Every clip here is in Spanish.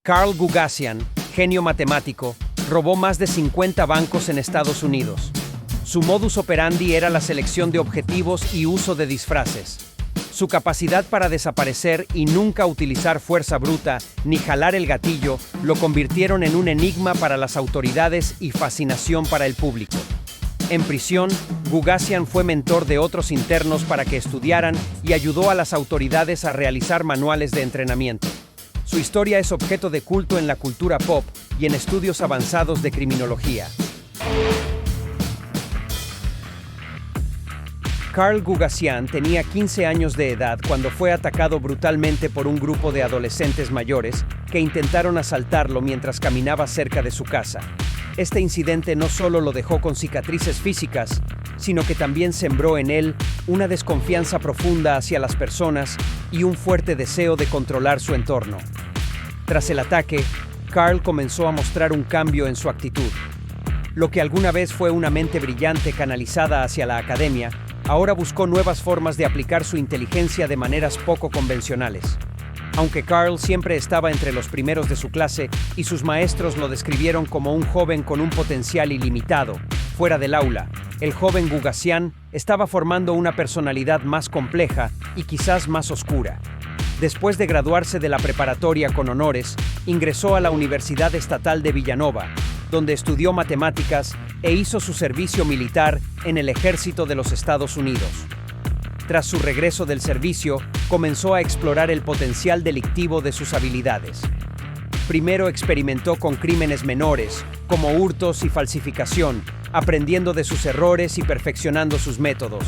Carl Gugasian, genio matemático, robó más de 50 bancos en Estados Unidos. Su modus operandi era la selección de objetivos y uso de disfraces. Su capacidad para desaparecer y nunca utilizar fuerza bruta ni jalar el gatillo lo convirtieron en un enigma para las autoridades y fascinación para el público. En prisión, Gugasian fue mentor de otros internos para que estudiaran y ayudó a las autoridades a realizar manuales de entrenamiento. Su historia es objeto de culto en la cultura pop y en estudios avanzados de criminología. Carl Gugasian tenía 15 años de edad cuando fue atacado brutalmente por un grupo de adolescentes mayores que intentaron asaltarlo mientras caminaba cerca de su casa. Este incidente no solo lo dejó con cicatrices físicas, sino que también sembró en él una desconfianza profunda hacia las personas y un fuerte deseo de controlar su entorno. Tras el ataque, Carl comenzó a mostrar un cambio en su actitud. Lo que alguna vez fue una mente brillante canalizada hacia la academia, ahora buscó nuevas formas de aplicar su inteligencia de maneras poco convencionales. Aunque Carl siempre estaba entre los primeros de su clase y sus maestros lo describieron como un joven con un potencial ilimitado, fuera del aula, el joven Gugasian estaba formando una personalidad más compleja y quizás más oscura. Después de graduarse de la preparatoria con honores, ingresó a la Universidad Estatal de Villanova, donde estudió matemáticas e hizo su servicio militar en el ejército de los Estados Unidos. Tras su regreso del servicio, comenzó a explorar el potencial delictivo de sus habilidades. Primero experimentó con crímenes menores, como hurtos y falsificación, aprendiendo de sus errores y perfeccionando sus métodos.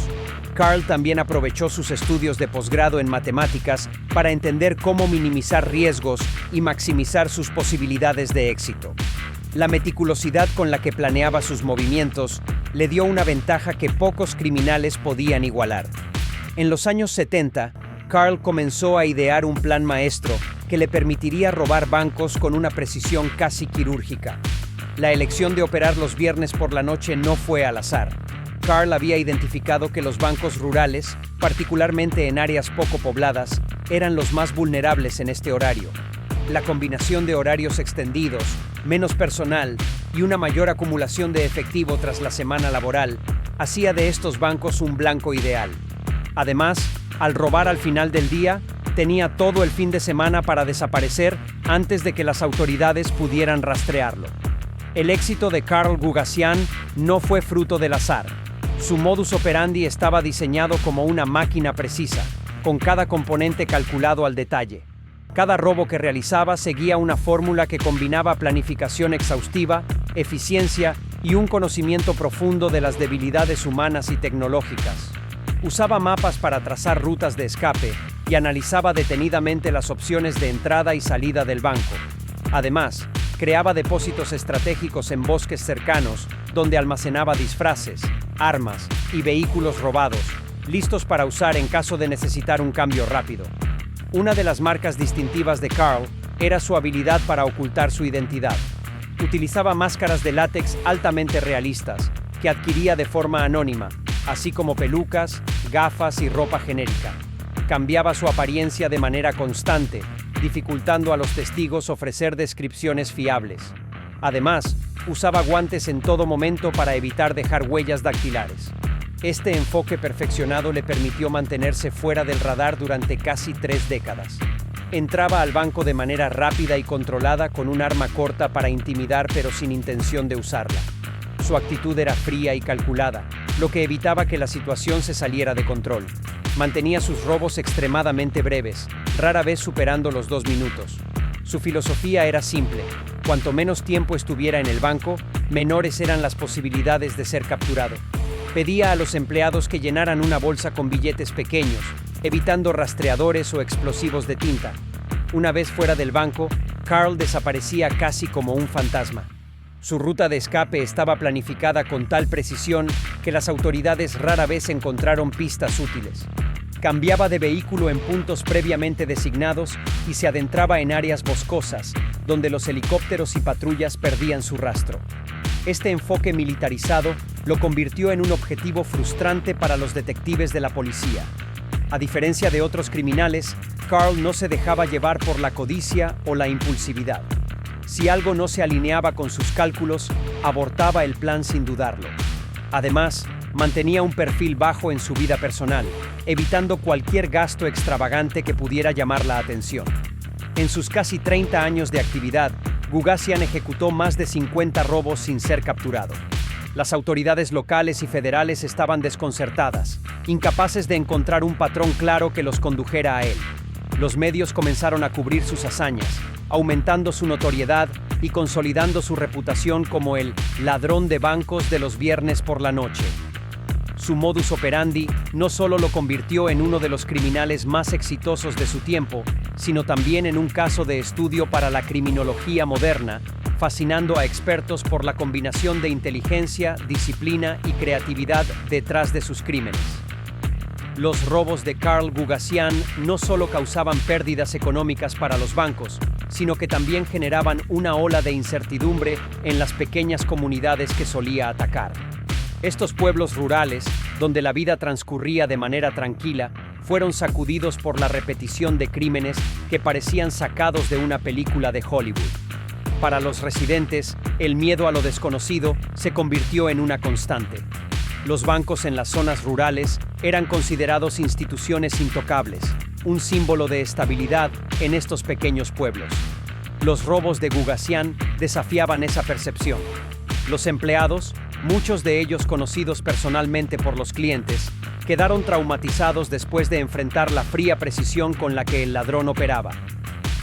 Carl también aprovechó sus estudios de posgrado en matemáticas para entender cómo minimizar riesgos y maximizar sus posibilidades de éxito. La meticulosidad con la que planeaba sus movimientos le dio una ventaja que pocos criminales podían igualar. En los años 70, Carl comenzó a idear un plan maestro que le permitiría robar bancos con una precisión casi quirúrgica. La elección de operar los viernes por la noche no fue al azar. Carl había identificado que los bancos rurales, particularmente en áreas poco pobladas, eran los más vulnerables en este horario. La combinación de horarios extendidos, menos personal y una mayor acumulación de efectivo tras la semana laboral hacía de estos bancos un blanco ideal. Además, al robar al final del día, tenía todo el fin de semana para desaparecer antes de que las autoridades pudieran rastrearlo. El éxito de Carl Gugasian no fue fruto del azar. Su modus operandi estaba diseñado como una máquina precisa, con cada componente calculado al detalle. Cada robo que realizaba seguía una fórmula que combinaba planificación exhaustiva, eficiencia y un conocimiento profundo de las debilidades humanas y tecnológicas. Usaba mapas para trazar rutas de escape y analizaba detenidamente las opciones de entrada y salida del banco. Además, creaba depósitos estratégicos en bosques cercanos donde almacenaba disfraces, armas y vehículos robados, listos para usar en caso de necesitar un cambio rápido. Una de las marcas distintivas de Carl era su habilidad para ocultar su identidad. Utilizaba máscaras de látex altamente realistas, que adquiría de forma anónima, así como pelucas, gafas y ropa genérica. Cambiaba su apariencia de manera constante, dificultando a los testigos ofrecer descripciones fiables. Además, usaba guantes en todo momento para evitar dejar huellas dactilares. Este enfoque perfeccionado le permitió mantenerse fuera del radar durante casi 3 décadas. Entraba al banco de manera rápida y controlada con un arma corta para intimidar pero sin intención de usarla. Su actitud era fría y calculada, lo que evitaba que la situación se saliera de control. Mantenía sus robos extremadamente breves, rara vez superando los 2 minutos. Su filosofía era simple: cuanto menos tiempo estuviera en el banco, menores eran las posibilidades de ser capturado. Pedía a los empleados que llenaran una bolsa con billetes pequeños, evitando rastreadores o explosivos de tinta. Una vez fuera del banco, Carl desaparecía casi como un fantasma. Su ruta de escape estaba planificada con tal precisión que las autoridades rara vez encontraron pistas útiles. Cambiaba de vehículo en puntos previamente designados y se adentraba en áreas boscosas, donde los helicópteros y patrullas perdían su rastro. Este enfoque militarizado lo convirtió en un objetivo frustrante para los detectives de la policía. A diferencia de otros criminales, Carl no se dejaba llevar por la codicia o la impulsividad. Si algo no se alineaba con sus cálculos, abortaba el plan sin dudarlo. Además, mantenía un perfil bajo en su vida personal, evitando cualquier gasto extravagante que pudiera llamar la atención. En sus casi 30 años de actividad, Gugasian ejecutó más de 50 robos sin ser capturado. Las autoridades locales y federales estaban desconcertadas, incapaces de encontrar un patrón claro que los condujera a él. Los medios comenzaron a cubrir sus hazañas, aumentando su notoriedad y consolidando su reputación como el ladrón de bancos de los viernes por la noche. Su modus operandi no solo lo convirtió en uno de los criminales más exitosos de su tiempo, sino también en un caso de estudio para la criminología moderna, fascinando a expertos por la combinación de inteligencia, disciplina y creatividad detrás de sus crímenes. Los robos de Carl Gugasian no solo causaban pérdidas económicas para los bancos, sino que también generaban una ola de incertidumbre en las pequeñas comunidades que solía atacar. Estos pueblos rurales, donde la vida transcurría de manera tranquila, fueron sacudidos por la repetición de crímenes que parecían sacados de una película de Hollywood. Para los residentes, el miedo a lo desconocido se convirtió en una constante. Los bancos en las zonas rurales eran considerados instituciones intocables, un símbolo de estabilidad en estos pequeños pueblos. Los robos de Gugasian desafiaban esa percepción. Los empleados, muchos de ellos conocidos personalmente por los clientes, quedaron traumatizados después de enfrentar la fría precisión con la que el ladrón operaba.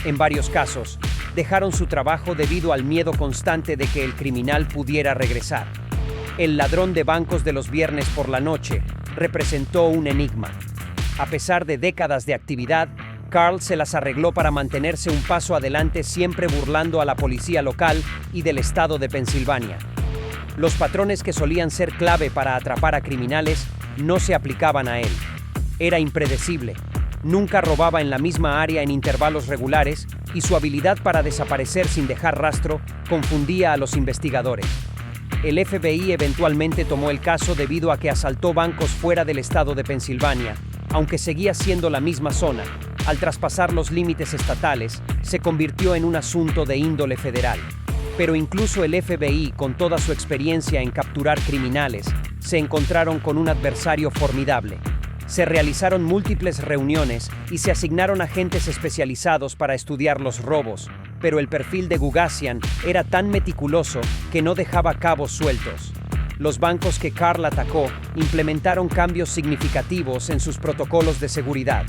En varios casos, dejaron su trabajo debido al miedo constante de que el criminal pudiera regresar. El ladrón de bancos de los viernes por la noche representó un enigma. A pesar de décadas de actividad, Carl se las arregló para mantenerse un paso adelante, siempre burlando a la policía local y del estado de Pensilvania. Los patrones que solían ser clave para atrapar a criminales no se aplicaban a él. Era impredecible, nunca robaba en la misma área en intervalos regulares y su habilidad para desaparecer sin dejar rastro confundía a los investigadores. El FBI eventualmente tomó el caso debido a que asaltó bancos fuera del estado de Pensilvania, aunque seguía siendo la misma zona. Al traspasar los límites estatales, se convirtió en un asunto de índole federal. Pero incluso el FBI, con toda su experiencia en capturar criminales, se encontraron con un adversario formidable. Se realizaron múltiples reuniones y se asignaron agentes especializados para estudiar los robos, pero el perfil de Gugasian era tan meticuloso que no dejaba cabos sueltos. Los bancos que Carl atacó implementaron cambios significativos en sus protocolos de seguridad.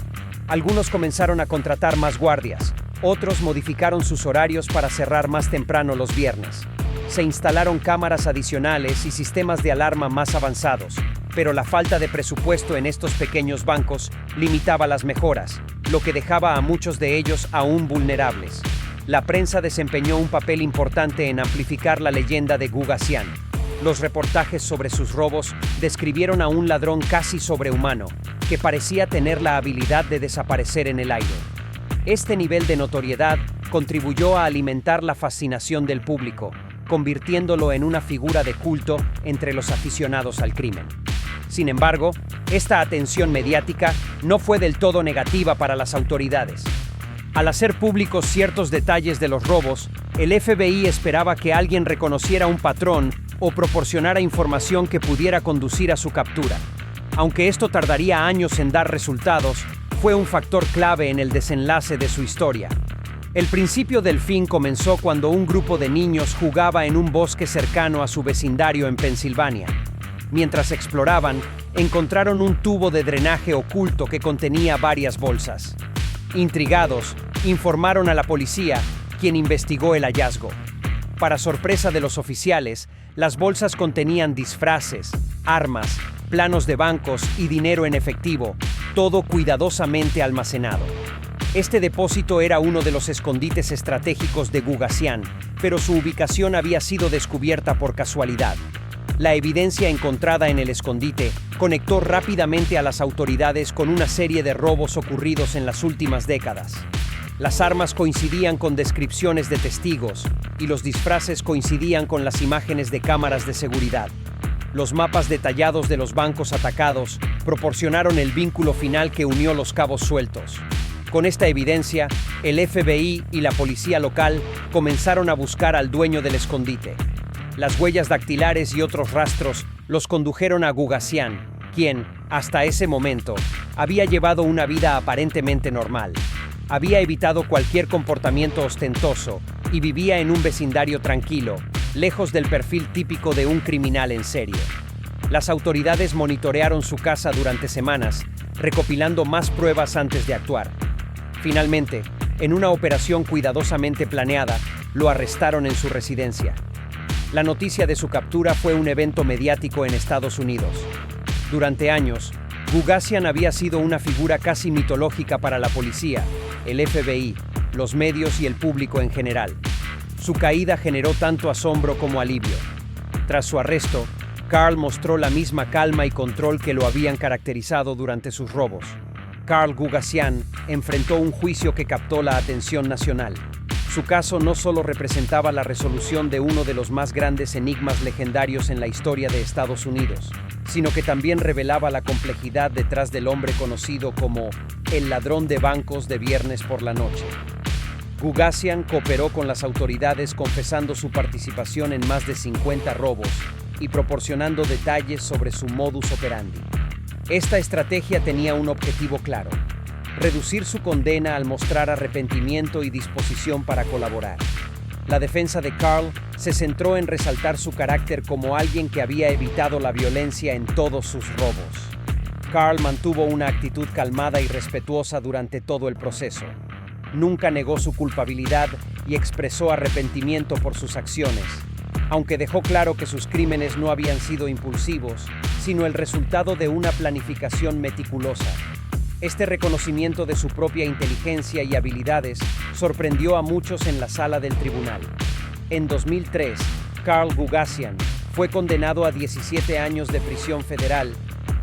Algunos comenzaron a contratar más guardias, otros modificaron sus horarios para cerrar más temprano los viernes. Se instalaron cámaras adicionales y sistemas de alarma más avanzados, pero la falta de presupuesto en estos pequeños bancos limitaba las mejoras, lo que dejaba a muchos de ellos aún vulnerables. La prensa desempeñó un papel importante en amplificar la leyenda de Gugasian. Los reportajes sobre sus robos describieron a un ladrón casi sobrehumano, que parecía tener la habilidad de desaparecer en el aire. Este nivel de notoriedad contribuyó a alimentar la fascinación del público, convirtiéndolo en una figura de culto entre los aficionados al crimen. Sin embargo, esta atención mediática no fue del todo negativa para las autoridades. Al hacer públicos ciertos detalles de los robos, el FBI esperaba que alguien reconociera un patrón o proporcionara información que pudiera conducir a su captura. Aunque esto tardaría años en dar resultados, fue un factor clave en el desenlace de su historia. El principio del fin comenzó cuando un grupo de niños jugaba en un bosque cercano a su vecindario en Pensilvania. Mientras exploraban, encontraron un tubo de drenaje oculto que contenía varias bolsas. Intrigados, informaron a la policía, quien investigó el hallazgo. Para sorpresa de los oficiales, las bolsas contenían disfraces, armas, planos de bancos y dinero en efectivo, todo cuidadosamente almacenado. Este depósito era uno de los escondites estratégicos de Gugasian, pero su ubicación había sido descubierta por casualidad. La evidencia encontrada en el escondite conectó rápidamente a las autoridades con una serie de robos ocurridos en las últimas décadas. Las armas coincidían con descripciones de testigos y los disfraces coincidían con las imágenes de cámaras de seguridad. Los mapas detallados de los bancos atacados proporcionaron el vínculo final que unió los cabos sueltos. Con esta evidencia, el FBI y la policía local comenzaron a buscar al dueño del escondite. Las huellas dactilares y otros rastros los condujeron a Gugasian, quien, hasta ese momento, había llevado una vida aparentemente normal. Había evitado cualquier comportamiento ostentoso y vivía en un vecindario tranquilo, lejos del perfil típico de un criminal en serie. Las autoridades monitorearon su casa durante semanas, recopilando más pruebas antes de actuar. Finalmente, en una operación cuidadosamente planeada, lo arrestaron en su residencia. La noticia de su captura fue un evento mediático en Estados Unidos. Durante años, Gugasian había sido una figura casi mitológica para la policía, el FBI, los medios y el público en general. Su caída generó tanto asombro como alivio. Tras su arresto, Carl mostró la misma calma y control que lo habían caracterizado durante sus robos. Carl Gugasian enfrentó un juicio que captó la atención nacional. Su caso no solo representaba la resolución de uno de los más grandes enigmas legendarios en la historia de Estados Unidos, sino que también revelaba la complejidad detrás del hombre conocido como el ladrón de bancos de viernes por la noche. Gugasian cooperó con las autoridades confesando su participación en más de 50 robos y proporcionando detalles sobre su modus operandi. Esta estrategia tenía un objetivo claro: reducir su condena al mostrar arrepentimiento y disposición para colaborar. La defensa de Carl se centró en resaltar su carácter como alguien que había evitado la violencia en todos sus robos. Carl mantuvo una actitud calmada y respetuosa durante todo el proceso. Nunca negó su culpabilidad y expresó arrepentimiento por sus acciones, aunque dejó claro que sus crímenes no habían sido impulsivos, sino el resultado de una planificación meticulosa. Este reconocimiento de su propia inteligencia y habilidades sorprendió a muchos en la sala del tribunal. En 2003, Carl Gugasian fue condenado a 17 años de prisión federal,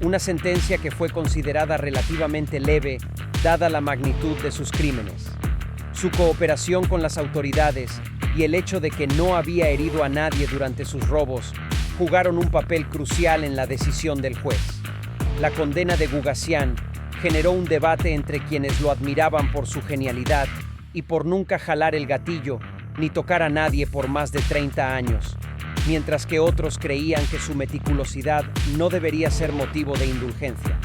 una sentencia que fue considerada relativamente leve dada la magnitud de sus crímenes. Su cooperación con las autoridades y el hecho de que no había herido a nadie durante sus robos jugaron un papel crucial en la decisión del juez. La condena de Gugasian generó un debate entre quienes lo admiraban por su genialidad y por nunca jalar el gatillo ni tocar a nadie por más de 30 años, mientras que otros creían que su meticulosidad no debería ser motivo de indulgencia.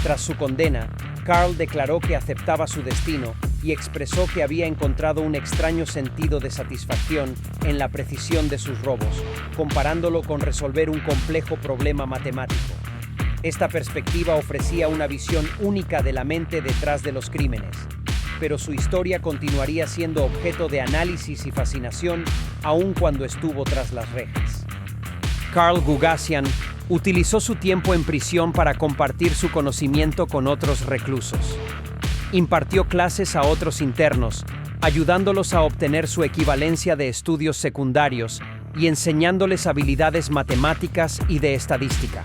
Tras su condena, Carl declaró que aceptaba su destino y expresó que había encontrado un extraño sentido de satisfacción en la precisión de sus robos, comparándolo con resolver un complejo problema matemático. Esta perspectiva ofrecía una visión única de la mente detrás de los crímenes, pero su historia continuaría siendo objeto de análisis y fascinación aun cuando estuvo tras las rejas. Carl Gugasian utilizó su tiempo en prisión para compartir su conocimiento con otros reclusos. Impartió clases a otros internos, ayudándolos a obtener su equivalencia de estudios secundarios y enseñándoles habilidades matemáticas y de estadística.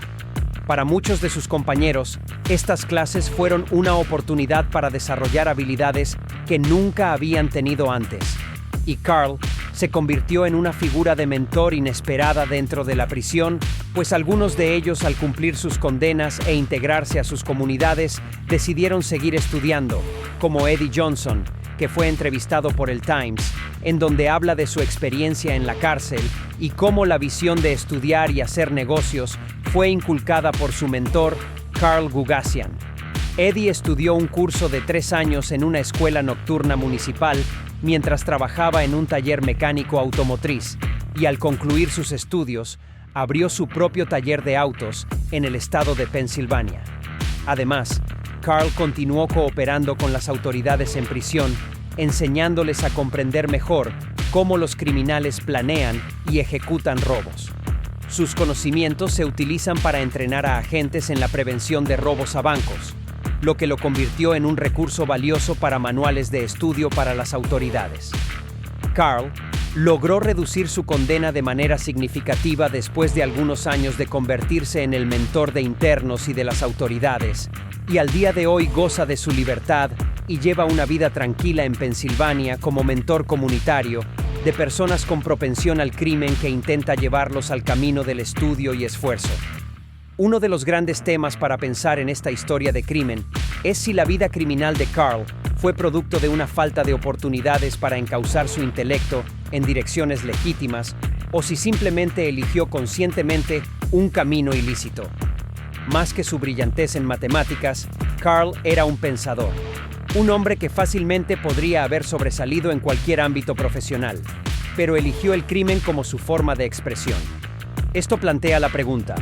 Para muchos de sus compañeros, estas clases fueron una oportunidad para desarrollar habilidades que nunca habían tenido antes, y Carl se convirtió en una figura de mentor inesperada dentro de la prisión, pues algunos de ellos, al cumplir sus condenas e integrarse a sus comunidades, decidieron seguir estudiando, como Eddie Johnson, que fue entrevistado por el Times, en donde habla de su experiencia en la cárcel y cómo la visión de estudiar y hacer negocios fue inculcada por su mentor, Carl Gugasian. Eddie estudió un curso de 3 años en una escuela nocturna municipal mientras trabajaba en un taller mecánico automotriz y al concluir sus estudios, abrió su propio taller de autos en el estado de Pensilvania. Además, Carl continuó cooperando con las autoridades en prisión, enseñándoles a comprender mejor cómo los criminales planean y ejecutan robos. Sus conocimientos se utilizan para entrenar a agentes en la prevención de robos a bancos, lo que lo convirtió en un recurso valioso para manuales de estudio para las autoridades. Carl logró reducir su condena de manera significativa después de algunos años de convertirse en el mentor de internos y de las autoridades, y al día de hoy goza de su libertad y lleva una vida tranquila en Pensilvania como mentor comunitario de personas con propensión al crimen que intenta llevarlos al camino del estudio y esfuerzo. Uno de los grandes temas para pensar en esta historia de crimen es si la vida criminal de Carl fue producto de una falta de oportunidades para encauzar su intelecto en direcciones legítimas, o si simplemente eligió conscientemente un camino ilícito. Más que su brillantez en matemáticas, Carl era un pensador. Un hombre que fácilmente podría haber sobresalido en cualquier ámbito profesional, pero eligió el crimen como su forma de expresión. Esto plantea la pregunta: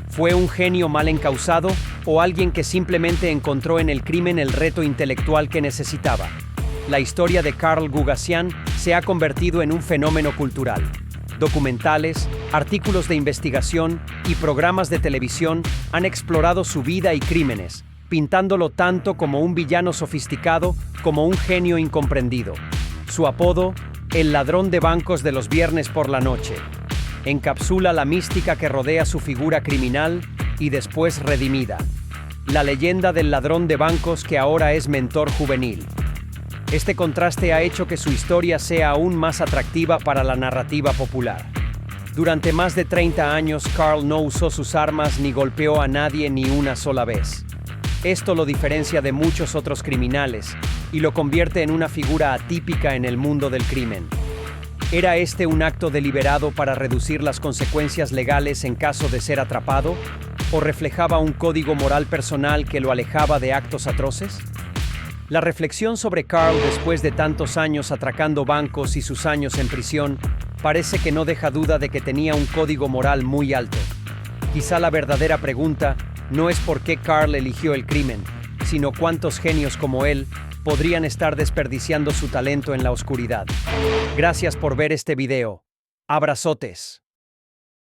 ¿fue un genio mal encauzado o alguien que simplemente encontró en el crimen el reto intelectual que necesitaba? La historia de Carl Gugasian se ha convertido en un fenómeno cultural. Documentales, artículos de investigación y programas de televisión han explorado su vida y crímenes, pintándolo tanto como un villano sofisticado como un genio incomprendido. Su apodo, el ladrón de bancos de los viernes por la noche, encapsula la mística que rodea su figura criminal y después redimida. La leyenda del ladrón de bancos que ahora es mentor juvenil. Este contraste ha hecho que su historia sea aún más atractiva para la narrativa popular. Durante más de 30 años, Carl no usó sus armas ni golpeó a nadie ni una sola vez. Esto lo diferencia de muchos otros criminales y lo convierte en una figura atípica en el mundo del crimen. ¿Era este un acto deliberado para reducir las consecuencias legales en caso de ser atrapado? ¿O reflejaba un código moral personal que lo alejaba de actos atroces? La reflexión sobre Carl después de tantos años atracando bancos y sus años en prisión parece que no deja duda de que tenía un código moral muy alto. Quizá la verdadera pregunta no es por qué Carl eligió el crimen, sino cuántos genios como él podrían estar desperdiciando su talento en la oscuridad. Gracias por ver este video. Abrazotes.